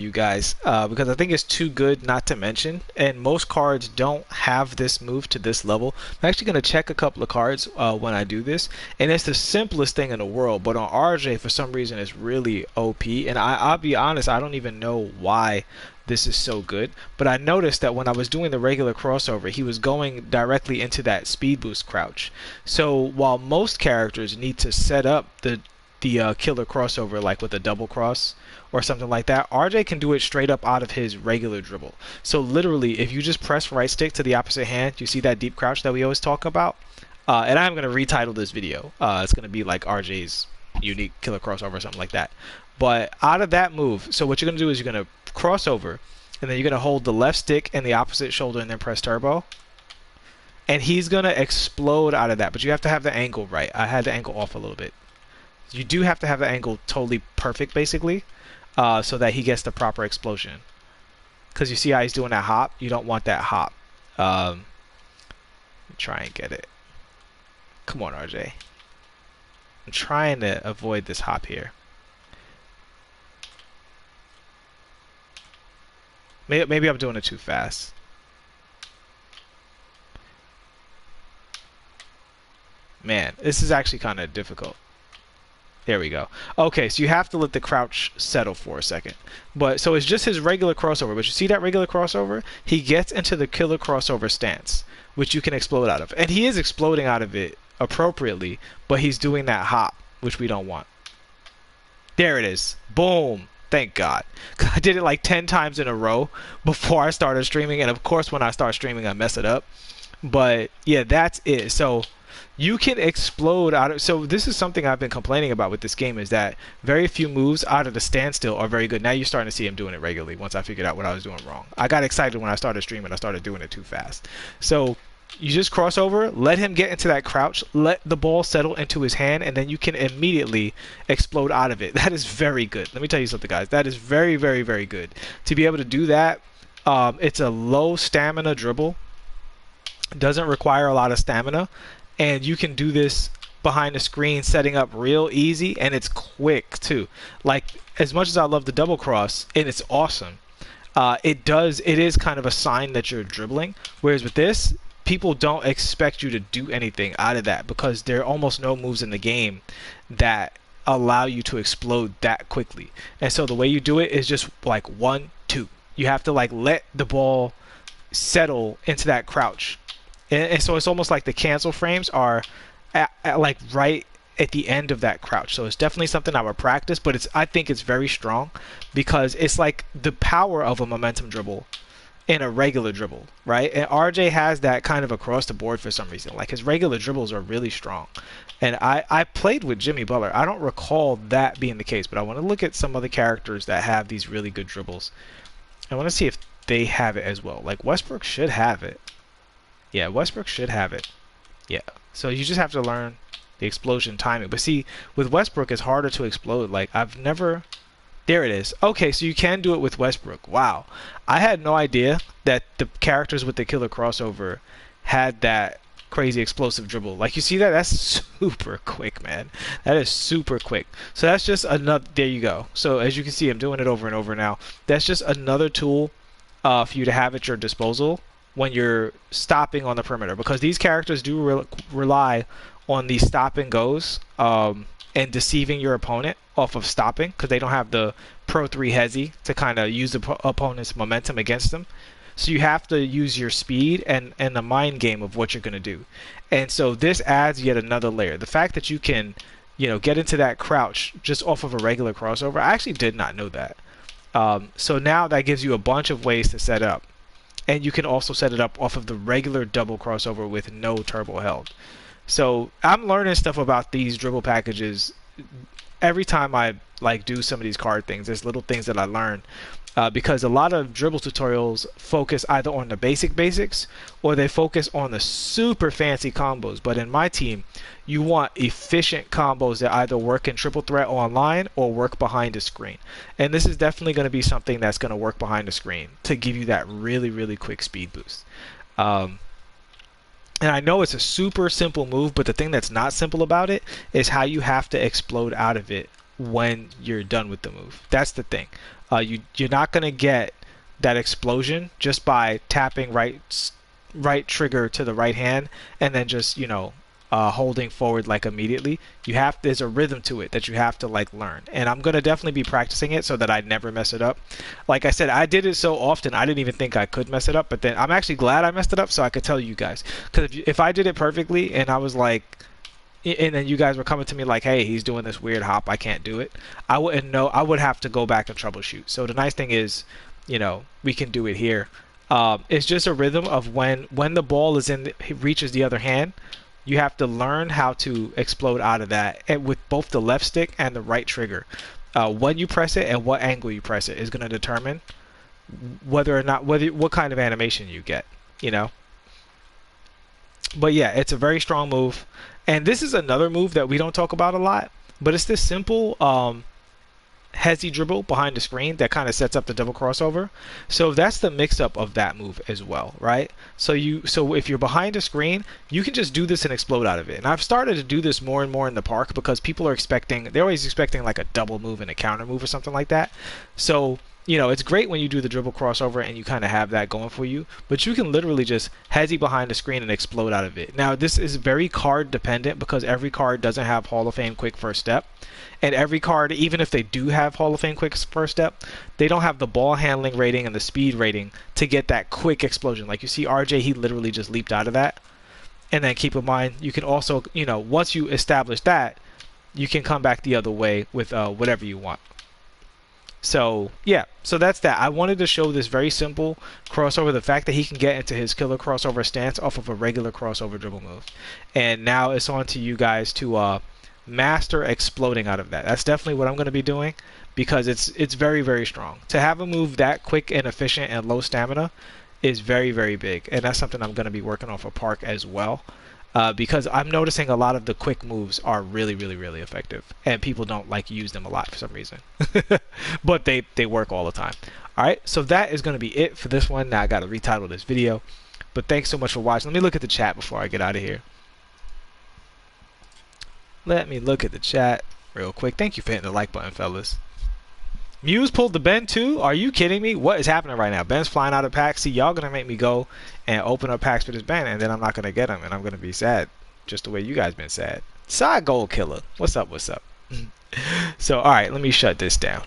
you guys because I think it's too good not to mention, and most cards don't have this move to this level. I'm actually going to check a couple of cards when I do this, and it's the simplest thing in the world, but on RJ for some reason it's really OP, and I'll be honest, I don't even know why this is so good, but I noticed that when I was doing the regular crossover, he was going directly into that speed boost crouch. So while most characters need to set up the killer crossover like with a double cross or something like that, RJ can do it straight up out of his regular dribble. So literally, if you just press right stick to the opposite hand, you see that deep crouch that we always talk about? And I'm going to retitle this video. It's going to be like RJ's unique killer crossover or something like that. But out of that move, so what you're going to do is you're going to cross over, and then you're going to hold the left stick and the opposite shoulder and then press turbo. And he's going to explode out of that, but you have to have the angle right. I had the angle off a little bit. You do have to have the angle totally perfect, basically, so that he gets the proper explosion. Because you see how he's doing that hop? You don't want that hop. Try and get it. Come on, RJ. I'm trying to avoid this hop here. Maybe I'm doing it too fast. Man, this is actually kind of difficult. There we go. Okay, so you have to let the crouch settle for a second. But so it's just his regular crossover. But you see that regular crossover? He gets into the killer crossover stance, which you can explode out of. And he is exploding out of it appropriately, but he's doing that hop, which we don't want. There it is. Boom. Thank God. I did it like 10 times in a row before I started streaming. And of course, when I start streaming, I mess it up. But yeah, that's it. So you can explode out of. So this is something I've been complaining about with this game, is that very few moves out of the standstill are very good. Now you're starting to see him doing it regularly once I figured out what I was doing wrong. I got excited when I started streaming. I started doing it too fast. So you just cross over, let him get into that crouch, let the ball settle into his hand, and then you can immediately explode out of it. That is very good. Let me tell you something, guys. That is very, very, very good. To be able to do that, it's a low stamina dribble. Doesn't require a lot of stamina, and you can do this behind the screen, setting up real easy, and it's quick too. Like, as much as I love the double cross, and it's awesome, it is kind of a sign that you're dribbling, whereas with this, people don't expect you to do anything out of that because there are almost no moves in the game that allow you to explode that quickly. And so the way you do it is just like 1, 2. You have to like let the ball settle into that crouch. And so it's almost like the cancel frames are like right at the end of that crouch. So it's definitely something I would practice, but I think it's very strong because it's like the power of a momentum dribble in a regular dribble, right? And RJ has that kind of across the board for some reason. Like, his regular dribbles are really strong. And I played with Jimmy Butler. I don't recall that being the case, but I want to look at some other characters that have these really good dribbles. I want to see if they have it as well. Like, Westbrook should have it. Yeah, Westbrook should have it. Yeah. So you just have to learn the explosion timing. But see, with Westbrook, it's harder to explode. Like, I've never... There it is. Okay, so you can do it with Westbrook. Wow. I had no idea that the characters with the killer crossover had that crazy explosive dribble. Like, you see that? That's super quick, man. That is super quick. So that's just another... There you go. So as you can see, I'm doing it over and over now. That's just another tool for you to have at your disposal when you're stopping on the perimeter, because these characters do rely on the stop and goes and deceiving your opponent off of stopping, because they don't have the Pro 3 Hezi to kind of use the opponent's momentum against them. So you have to use your speed and the mind game of what you're going to do. And so this adds yet another layer. The fact that you can, get into that crouch just off of a regular crossover, I actually did not know that. So now that gives you a bunch of ways to set up. And you can also set it up off of the regular double crossover with no turbo held. So I'm learning stuff about these dribble packages every time I do some of these card things. There's little things that I learn because a lot of dribble tutorials focus either on the basics or they focus on the super fancy combos. But in my team, you want efficient combos that either work in triple threat online or work behind the screen. And this is definitely going to be something that's going to work behind the screen to give you that really, really quick speed boost. And I know it's a super simple move, but the thing that's not simple about it is how you have to explode out of it when you're done with the move. That's the thing. You're not gonna get that explosion just by tapping right trigger to the right hand and then just holding forward like immediately. There's a rhythm to it that you have to like learn, and I'm gonna definitely be practicing it so that I never mess it up. Like I said, I did it so often I didn't even think I could mess it up, but then I'm actually glad I messed it up so I could tell you guys, because if I did it perfectly and I was like, and then you guys were coming to me like, hey, he's doing this weird hop, I can't do it, I wouldn't know. I would have to go back and troubleshoot. So the nice thing is, we can do it here. It's just a rhythm of when the ball reaches the other hand, you have to learn how to explode out of that, and with both the left stick and the right trigger. When you press it and what angle you press it is going to determine what kind of animation you get. But yeah, it's a very strong move. And this is another move that we don't talk about a lot, but it's this simple hezzy dribble behind the screen that kind of sets up the double crossover. So that's the mix-up of that move as well, right? So if you're behind a screen, you can just do this and explode out of it. And I've started to do this more and more in the park because they're always expecting like a double move and a counter move or something like that. So it's great when you do the dribble crossover and you kind of have that going for you, but you can literally just hezzy behind the screen and explode out of it. Now, this is very card dependent because every card doesn't have Hall of Fame quick first step. And every card, even if they do have Hall of Fame quick first step, they don't have the ball handling rating and the speed rating to get that quick explosion. Like you see RJ, he literally just leaped out of that. And then keep in mind, you can also, once you establish that, you can come back the other way with whatever you want. So yeah, so that's that. I wanted to show this very simple crossover, the fact that he can get into his killer crossover stance off of a regular crossover dribble move. And now it's on to you guys to master exploding out of that. That's definitely what I'm going to be doing, because it's very, very strong. To have a move that quick and efficient and low stamina is very, very big, and that's something I'm going to be working on for Park as well. Because I'm noticing a lot of the quick moves are really, really, really effective, and people don't like use them a lot for some reason. But they work all the time. Alright, so that is going to be it for this one. Now I got to retitle this video. But thanks so much for watching. Let me look at the chat before I get out of here. Let me look at the chat real quick. Thank you for hitting the like button, fellas. Muse pulled the Ben too? Are you kidding me? What is happening right now? Ben's flying out of packs. See, y'all gonna make me go and open up packs for this Ben, and then I'm not gonna get him, and I'm gonna be sad, just the way you guys been sad. Side Gold Killer, what's up? What's up? So, all right, let me shut this down.